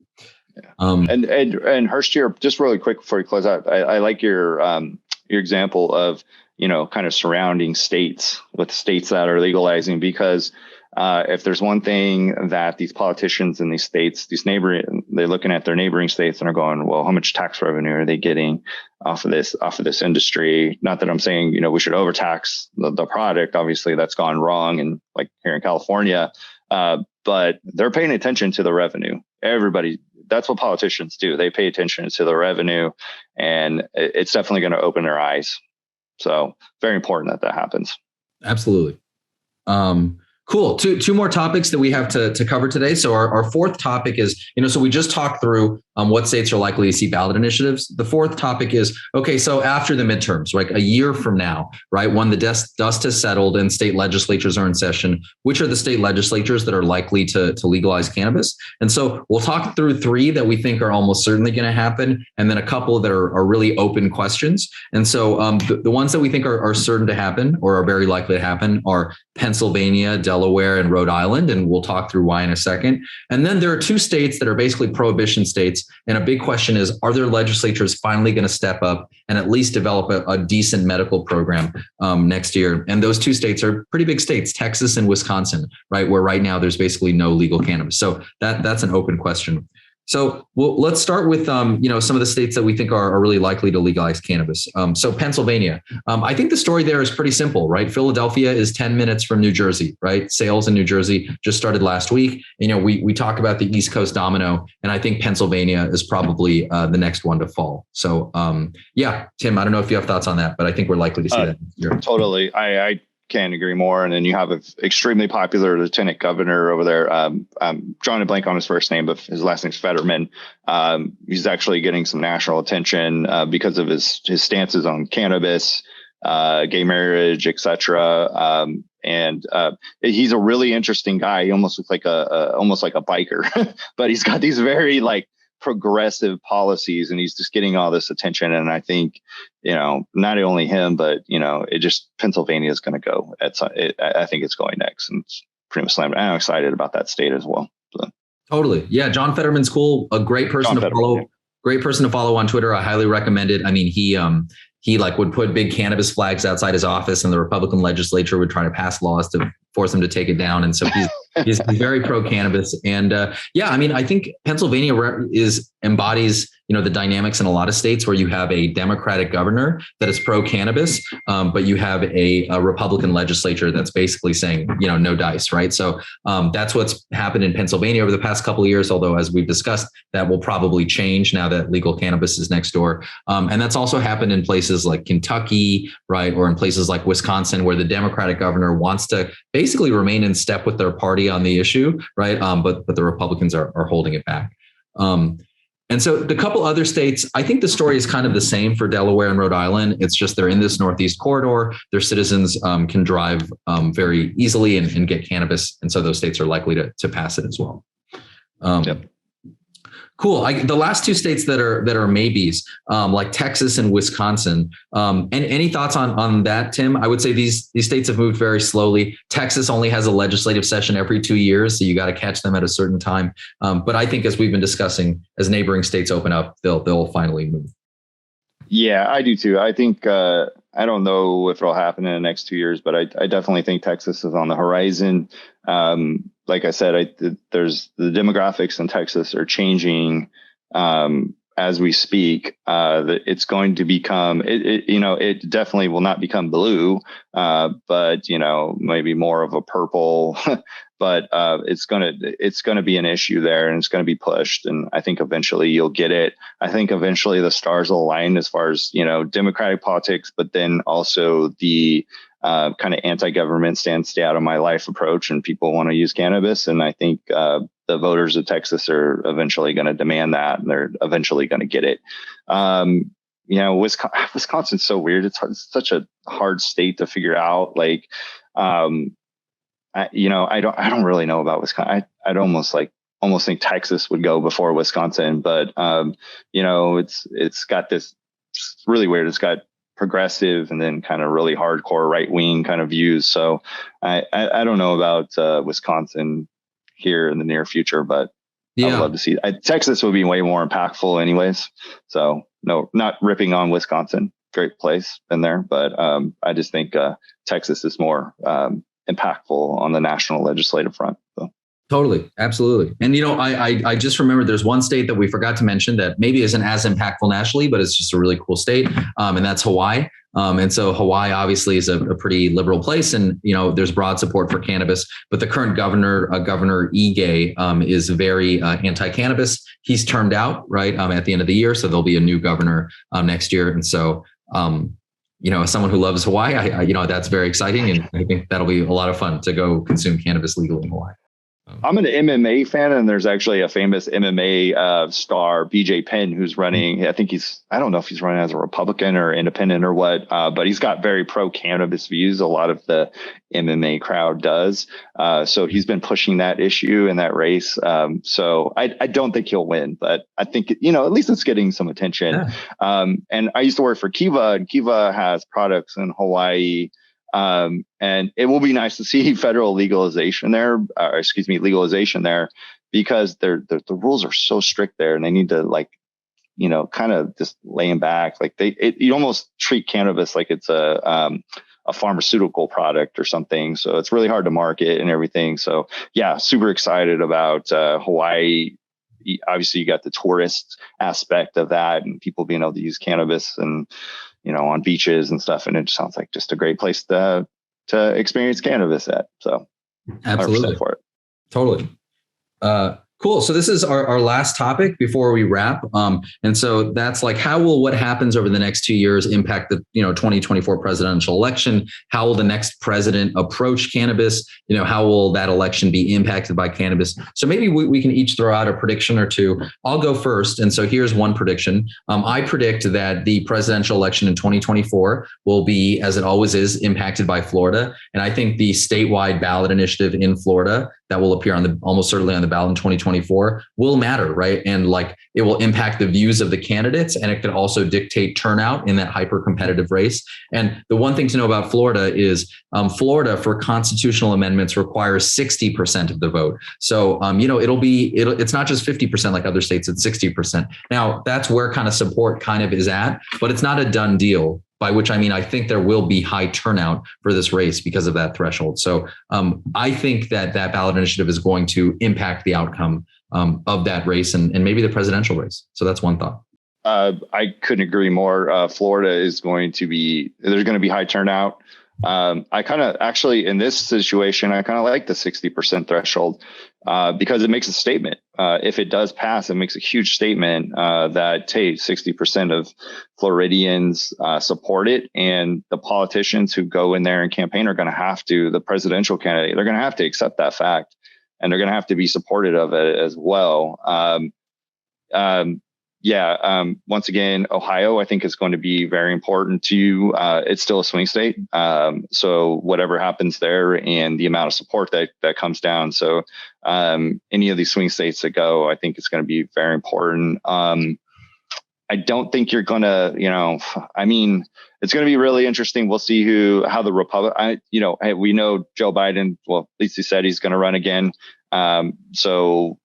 And Hirsh, here, just really quick before you close out, I like your example of, kind of surrounding states with states that are legalizing, because if there's one thing that these politicians in these states, they're looking at their neighboring states and are going, well, how much tax revenue are they getting off of this industry? Not that I'm saying, we should overtax the product. Obviously, that's gone wrong. And like here in California, but they're paying attention to the revenue. Everybody, that's what politicians do. They pay attention to the revenue, and it's definitely going to open their eyes. So very important that happens. Absolutely. Cool. Two more topics that we have to cover today. So our fourth topic is, so we just talked through what states are likely to see ballot initiatives. The fourth topic is, okay, so after the midterms, like a year from now, right, when the dust has settled and state legislatures are in session, which are the state legislatures that are likely to legalize cannabis? And so we'll talk through three that we think are almost certainly going to happen, and then a couple that are really open questions. And so the ones that we think are certain to happen or are very likely to happen are Pennsylvania, Delaware, and Rhode Island. And we'll talk through why in a second. And then there are two states that are basically prohibition states. And a big question is, are their legislatures finally going to step up and at least develop a decent medical program next year? And those two states are pretty big states, Texas and Wisconsin, right? Where right now there's basically no legal cannabis. So that's an open question. So let's start with some of the states that we think are really likely to legalize cannabis. So Pennsylvania, I think the story there is pretty simple, right? Philadelphia is 10 minutes from New Jersey, right? Sales in New Jersey just started last week. We talk about the East Coast domino, and I think Pennsylvania is probably the next one to fall. So Tim, I don't know if you have thoughts on that, but I think we're likely to see that this year. Totally. I can't agree more. And then you have an extremely popular lieutenant governor over there. Drawing a blank on his first name, but his last name's Fetterman. He's actually getting some national attention because of his stances on cannabis, gay marriage, etc. And he's a really interesting guy. He almost looks like almost like a biker, but he's got these very progressive policies, and he's just getting all this attention. And I think, not only him, but Pennsylvania is going to go. I think it's going next, and it's pretty much slammed. I'm excited about that state as well. So. Totally, yeah. John Fetterman's cool. A great person to follow. Yeah. Great person to follow on Twitter. I highly recommend it. I mean, he would put big cannabis flags outside his office, and the Republican legislature would try to pass laws to force him to take it down. And so he's very pro cannabis. And I think Pennsylvania embodies the dynamics in a lot of states where you have a Democratic governor that is pro cannabis, but you have a Republican legislature that's basically saying no dice, right? So that's what's happened in Pennsylvania over the past couple of years. Although, as we've discussed, that will probably change now that legal cannabis is next door. And that's also happened in places like Kentucky, right, or in places like Wisconsin, where the Democratic governor wants to basically remain in step with their party on the issue, right? But the Republicans are holding it back. And so the couple other states, I think the story is kind of the same for Delaware and Rhode Island. It's just they're in this Northeast corridor. Their citizens can drive very easily and get cannabis. And so those states are likely to pass it as well. Yep. Cool. The last two states that are maybes, like Texas and Wisconsin. And any thoughts on that, Tim? I would say these states have moved very slowly. Texas only has a legislative session every 2 years, so you got to catch them at a certain time. But I think, as we've been discussing, as neighboring states open up, they'll finally move. Yeah, I do too. I think I don't know if it'll happen in the next 2 years, but I definitely think Texas is on the horizon. Like I said, there's the demographics in Texas are changing as we speak. It's going to become it definitely will not become blue, but maybe more of a purple. But it's gonna be an issue there, and it's gonna be pushed. And I think eventually you'll get it. I think eventually the stars will align as far as democratic politics, but then also the kind of anti-government stay out of my life approach, and people want to use cannabis. And I think the voters of Texas are eventually going to demand that, and they're eventually going to get it. Wisconsin's so weird. It's such a hard state to figure out. I don't really know about Wisconsin. I'd almost think Texas would go before Wisconsin, but it's got this really weird. It's got progressive and then kind of really hardcore right wing kind of views. So I don't know about Wisconsin here in the near future, but I would love to see. Texas would be way more impactful, anyways. So no, not ripping on Wisconsin. Great place in there, but I just think Texas is more impactful on the national legislative front. So. Totally. Absolutely. And, I just remembered there's one state that we forgot to mention that maybe isn't as impactful nationally, but it's just a really cool state. And that's Hawaii. And so Hawaii obviously is a pretty liberal place, and, there's broad support for cannabis, but the current governor, Governor Ige, is very anti-cannabis. He's termed out, right, at the end of the year. So there'll be a new governor next year. And so, as someone who loves Hawaii, that's very exciting. And I think that'll be a lot of fun to go consume cannabis legally in Hawaii. I'm an MMA fan, and there's actually a famous MMA star, BJ Penn, who's running. I don't know if he's running as a Republican or independent or what, but he's got very pro-cannabis views. A lot of the MMA crowd does. So he's been pushing that issue in that race. So I don't think he'll win, but I think, at least it's getting some attention. Yeah. And I used to work for Kiva, and Kiva has products in Hawaii. And it will be nice to see federal legalization there, because the rules are so strict there, and they need to kind of just laying back. Like you almost treat cannabis like it's a pharmaceutical product or something. So it's really hard to market and everything. So yeah, super excited about Hawaii. Obviously you got the tourist aspect of that and people being able to use cannabis and, on beaches and stuff. And it sounds like just a great place to experience cannabis at. So absolutely for it. Totally. Cool. So this is our last topic before we wrap. And so that's like, how will what happens over the next 2 years impact the 2024 presidential election? How will the next president approach cannabis? How will that election be impacted by cannabis? So maybe we can each throw out a prediction or two. I'll go first. And so here's one prediction. I predict that the presidential election in 2024 will be, as it always is, impacted by Florida. And I think the statewide ballot initiative in Florida that will appear almost certainly on the ballot in 2024 will matter, right? And it will impact the views of the candidates, and it could also dictate turnout in that hyper competitive race. And the one thing to know about Florida is Florida for constitutional amendments requires 60% of the vote. So, it's not just 50% like other states, it's 60%. Now that's where kind of support kind of is at, but it's not a done deal. By which I mean, I think there will be high turnout for this race because of that threshold. So I think that ballot initiative is going to impact the outcome of that race and maybe the presidential race. So that's one thought. I couldn't agree more. Florida there's going to be high turnout. I kind of actually in this situation, I kind of like the 60% threshold because it makes a statement. If it does pass, it makes a huge statement that, hey, 60% of Floridians support it. And the politicians who go in there and campaign are going to have to, the presidential candidate, they're going to have to accept that fact, and they're going to have to be supportive of it as well. Once again, Ohio, I think is going to be very important to you. It's still a swing state. So whatever happens there and the amount of support that comes down. So any of these swing states that go, I think it's going to be very important. I don't think you're going to, it's going to be really interesting. We'll see how the we know Joe Biden, well, at least he said he's going to run again. Joe's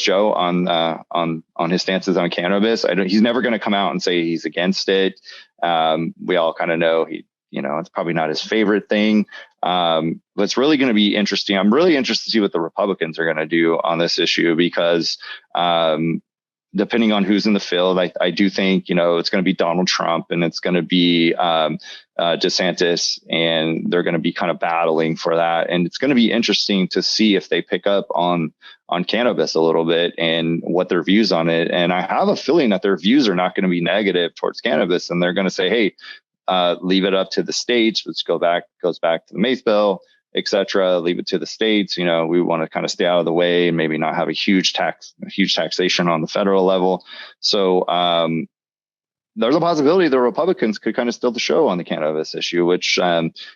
Joe on his stances on cannabis. He's never going to come out and say he's against it. We all kind of know it's probably not his favorite thing. But it's really going to be interesting. I'm really interested to see what the Republicans are going to do on this issue because, depending on who's in the field, I do think, it's going to be Donald Trump and it's going to be DeSantis, and they're going to be kind of battling for that. And it's going to be interesting to see if they pick up on cannabis a little bit and what their views on it. And I have a feeling that their views are not going to be negative towards cannabis. And they're going to say, hey, leave it up to the states, which goes back to the Mace bill, et cetera, leave it to the states. We want to kind of stay out of the way and maybe not have a huge taxation on the federal level. So there's a possibility the Republicans could kind of steal the show on the cannabis issue, which,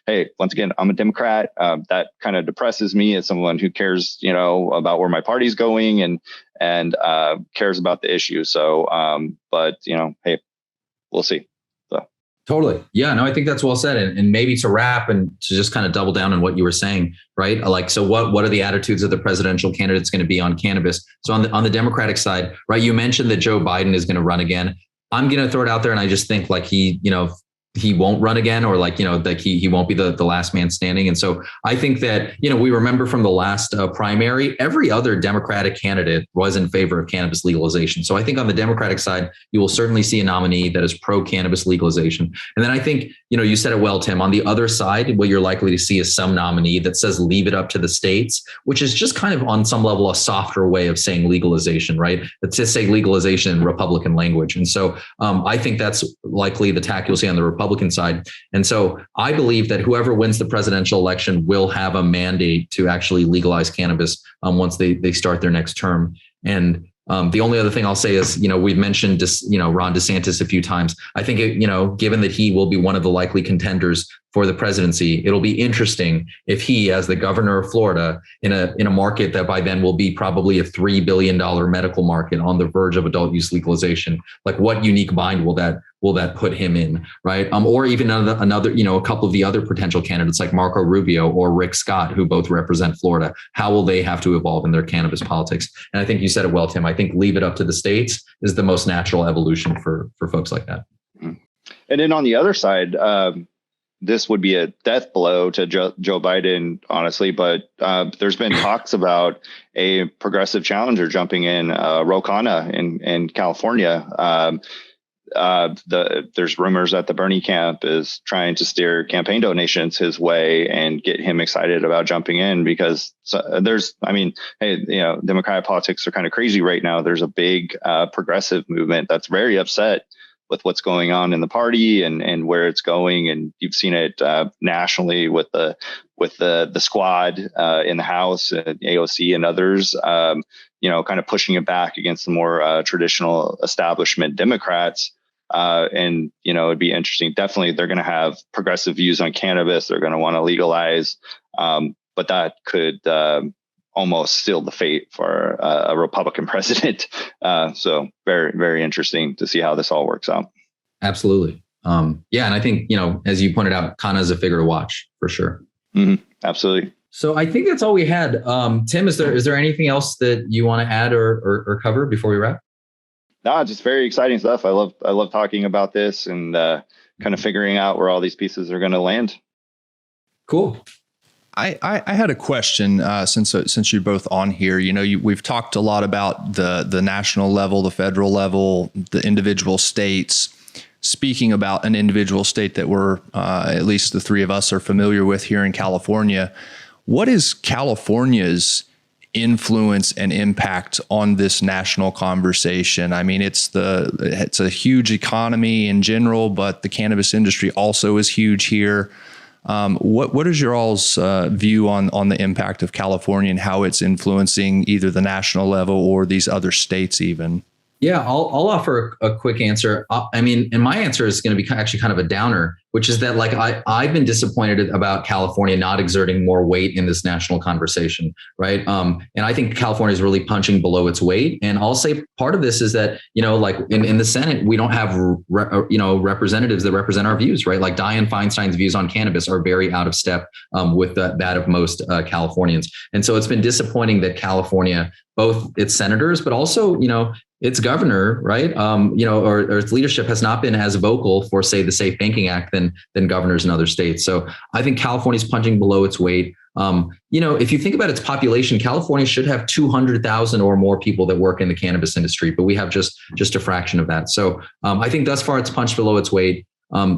hey, once again, I'm a Democrat. That kind of depresses me as someone who cares, about where my party's going and cares about the issue. So, hey, we'll see. Totally. Yeah, no, I think that's well said. And maybe to wrap and to just kind of double down on what you were saying, right? So what are the attitudes of the presidential candidates going to be on cannabis? So on the Democratic side, right, you mentioned that Joe Biden is going to run again. I'm going to throw it out there. And I just think he, he won't run again, or like, like he won't be the last man standing. And so I think that, we remember from the last primary, every other Democratic candidate was in favor of cannabis legalization. So I think on the Democratic side, you will certainly see a nominee that is pro cannabis legalization. And then I think, you said it well, Tim, on the other side, what you're likely to see is some nominee that says leave it up to the states, which is just kind of on some level a softer way of saying legalization, right? It's to say legalization in Republican language. And so I think that's likely the tack you'll see on the Republican side. And so I believe that whoever wins the presidential election will have a mandate to actually legalize cannabis once they start their next term. And the only other thing I'll say is, we've mentioned Ron DeSantis a few times. I think, given that he will be one of the likely contenders for the presidency, it'll be interesting if he, as the governor of Florida, in a market that by then will be probably a $3 billion medical market on the verge of adult use legalization, like what unique bind will that put him in, right? Or even another, a couple of the other potential candidates like Marco Rubio or Rick Scott, who both represent Florida. How will they have to evolve in their cannabis politics? And I think you said it well, Tim. I think leave it up to the states is the most natural evolution for folks like that. And then on the other side, this would be a death blow to Joe Biden, honestly. But there's been talks about a progressive challenger jumping in, Ro Khanna in California. There's rumors that the Bernie camp is trying to steer campaign donations his way and get him excited about jumping in, because Democratic politics are kind of crazy right now. There's a big progressive movement that's very upset with what's going on in the party and where it's going. And you've seen it nationally with the squad in the House, AOC and others, kind of pushing it back against the more traditional establishment Democrats. It'd be interesting. Definitely, they're going to have progressive views on cannabis. They're going to want to legalize, but that could almost seal the fate for a Republican president. So very, very interesting to see how this all works out. Absolutely. And I think, as you pointed out, Khanna is a figure to watch for sure. Mm-hmm. Absolutely. So I think that's all we had. Tim, is there anything else that you want to add or cover before we wrap? No, just very exciting stuff. I love talking about this and kind of figuring out where all these pieces are going to land. Cool. I had a question since you're both on here. We've talked a lot about the national level, the federal level, the individual states. Speaking about an individual state that we're at least the three of us are familiar with here in California, what is California's influence and impact on this national conversation? I mean, it's a huge economy in general, but the cannabis industry also is huge here. What is your all's view on the impact of California and how it's influencing either the national level or these other states even? Yeah, I'll offer a quick answer. And my answer is going to be actually kind of a downer, which is that I've been disappointed about California not exerting more weight in this national conversation, right? And I think California is really punching below its weight. And I'll say part of this is that, in the Senate, we don't have, representatives that represent our views, right? Like Dianne Feinstein's views on cannabis are very out of step with that of most Californians. And so it's been disappointing that California, both its senators, but also, its governor, right? Or its leadership has not been as vocal for, say, the Safe Banking Act than governors in other states. So I think California's punching below its weight. If you think about its population, California should have 200,000 or more people that work in the cannabis industry, but we have just a fraction of that. So I think thus far it's punched below its weight.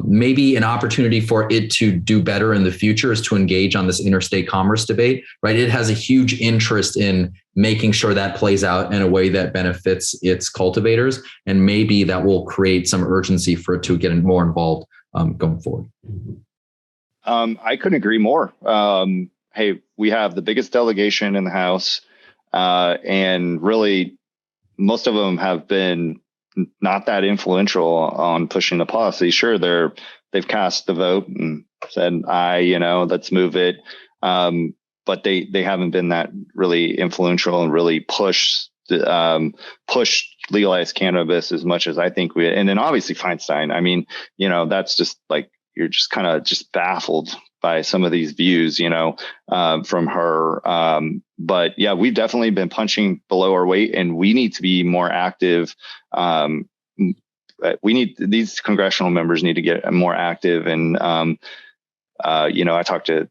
Maybe an opportunity for it to do better in the future is to engage on this interstate commerce debate, right? It has a huge interest in making sure that plays out in a way that benefits its cultivators. And maybe that will create some urgency for it to get more involved going forward. I couldn't agree more. Hey, we have the biggest delegation in the House, and really most of them have been not that influential on pushing the policy. Sure, they've cast the vote and said, let's move it. But they haven't been that really influential and really push legalized cannabis as much as I think we. And then obviously Feinstein. I mean, that's just like you're just kind of just baffled by some of these views, from her. But yeah, we've definitely been punching below our weight, and we need to be more active these congressional members need to get more active. And I talked to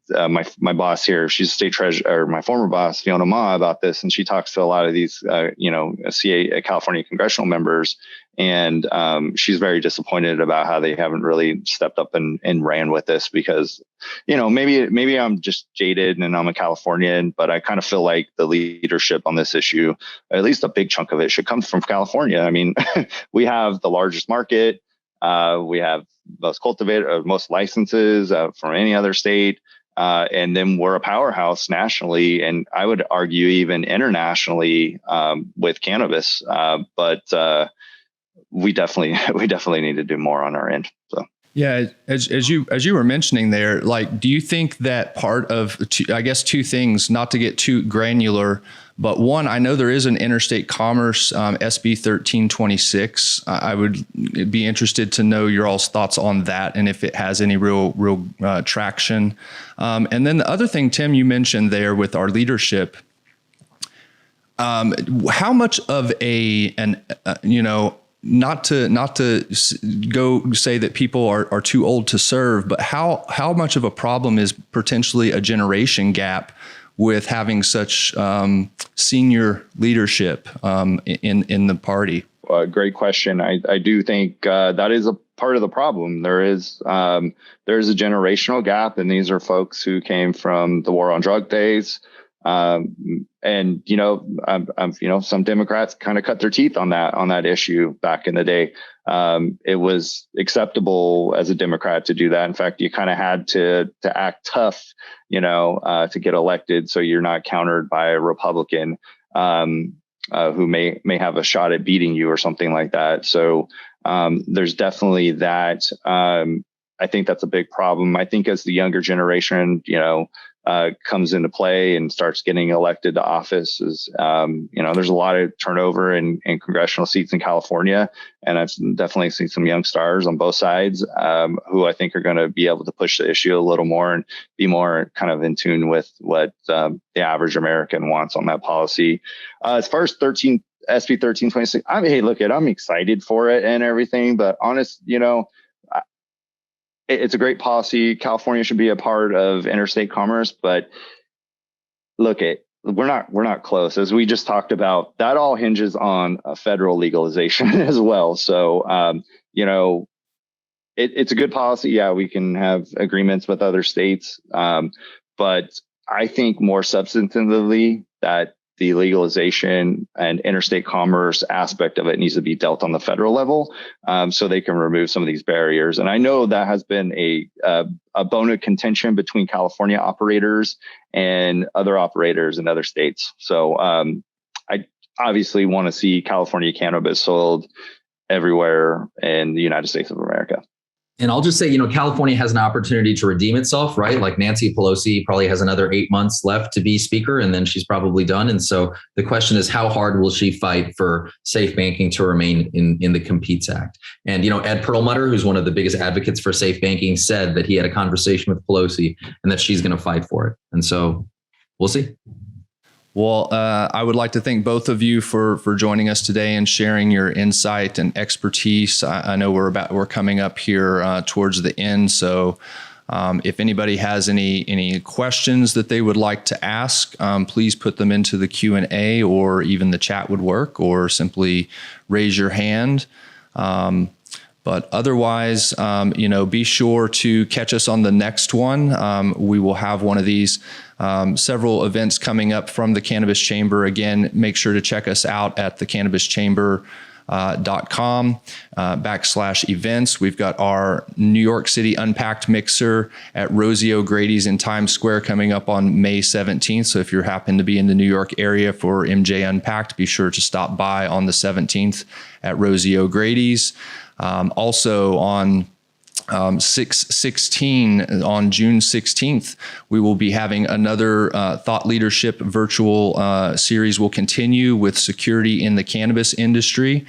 my boss here. She's state treasurer, or my former boss, Fiona Ma, about this, and she talks to a lot of these, California congressional members, and she's very disappointed about how they haven't really stepped up and ran with this because, maybe I'm just jaded and I'm a Californian, but I kind of feel like the leadership on this issue, at least a big chunk of it, should come from California. I mean, we have the largest market. We have most cultivated, most licenses from any other state. And then we're a powerhouse nationally, and I would argue even internationally with cannabis. But we definitely need to do more on our end. So. Yeah, as you were mentioning there, like, do you think that part of, I guess, two things, not to get too granular, but one, I know there is an interstate commerce SB 1326. I would be interested to know your all's thoughts on that and if it has any real traction. And then the other thing, Tim, you mentioned there with our leadership, how much of not to go say that people are too old to serve, but how much of a problem is potentially a generation gap with having such senior leadership in the party? Great question. I do think that is a part of the problem. There's a generational gap, and these are folks who came from the war on drug days. And some Democrats kind of cut their teeth on that issue back in the day. It was acceptable as a Democrat to do that. In fact, you kind of had to act tough, to get elected, so you're not countered by a Republican who may have a shot at beating you or something like that. So there's definitely that. I think that's a big problem. I think as the younger generation, comes into play and starts getting elected to office, there's a lot of turnover in congressional seats in California. And I've definitely seen some young stars on both sides who I think are going to be able to push the issue a little more and be more kind of in tune with what the average American wants on that policy. As far as SB 1326, I'm excited for it and everything, but it's a great policy. California should be a part of interstate commerce, but we're not close. As we just talked about, that all hinges on a federal legalization as well. So, it's a good policy. Yeah, we can have agreements with other states. But I think more substantively that the legalization and interstate commerce aspect of it needs to be dealt on the federal level, so they can remove some of these barriers. And I know that has been a bone of contention between California operators and other operators in other states. So I obviously want to see California cannabis sold everywhere in the United States of America. And I'll just say, California has an opportunity to redeem itself, right? Like Nancy Pelosi probably has another 8 months left to be speaker, and then she's probably done. And so the question is, how hard will she fight for safe banking to remain in the Competes Act? And, Ed Perlmutter, who's one of the biggest advocates for safe banking, said that he had a conversation with Pelosi and that she's going to fight for it. And so we'll see. Well, I would like to thank both of you for joining us today and sharing your insight and expertise. I know we're coming up here towards the end, so if anybody has any questions that they would like to ask, please put them into the Q&A, or even the chat would work, or simply raise your hand. But otherwise, be sure to catch us on the next one. We will have one of these several events coming up from the Cannabis Chamber. Again, make sure to check us out at thecannabischamber.com /events. We've got our New York City Unpacked Mixer at Rosie O'Grady's in Times Square coming up on May 17th. So if you happen to be in the New York area for MJ Unpacked, be sure to stop by on the 17th at Rosie O'Grady's. Also on 6/16, on June 16th, we will be having another thought leadership virtual series. Will continue with security in the cannabis industry.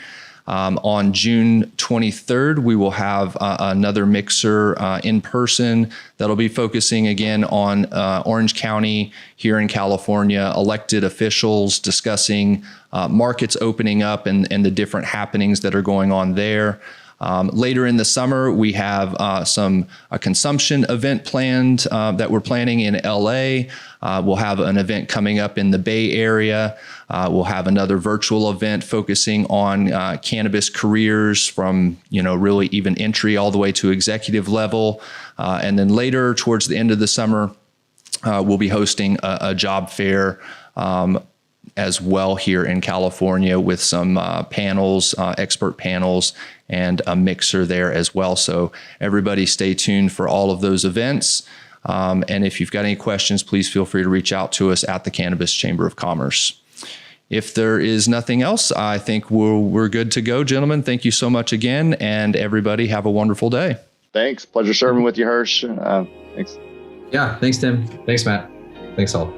On June 23rd, we will have another mixer in person that'll be focusing again on Orange County here in California, elected officials discussing markets opening up and the different happenings that are going on there. Later in the summer, we have a consumption event planned that we're planning in LA. We'll have an event coming up in the Bay Area. We'll have another virtual event focusing on cannabis careers from, really even entry all the way to executive level. And then later, towards the end of the summer, we'll be hosting a job fair as well here in California with some panels, expert panels, and a mixer there as well. So everybody stay tuned for all of those events. And if you've got any questions, please feel free to reach out to us at the Cannabis Chamber of Commerce. If there is nothing else, I think we're good to go, gentlemen. Thank you so much again, and everybody have a wonderful day. Thanks. Pleasure serving with you, Hirsh. Thanks. Yeah. Thanks, Tim. Thanks, Matt. Thanks all.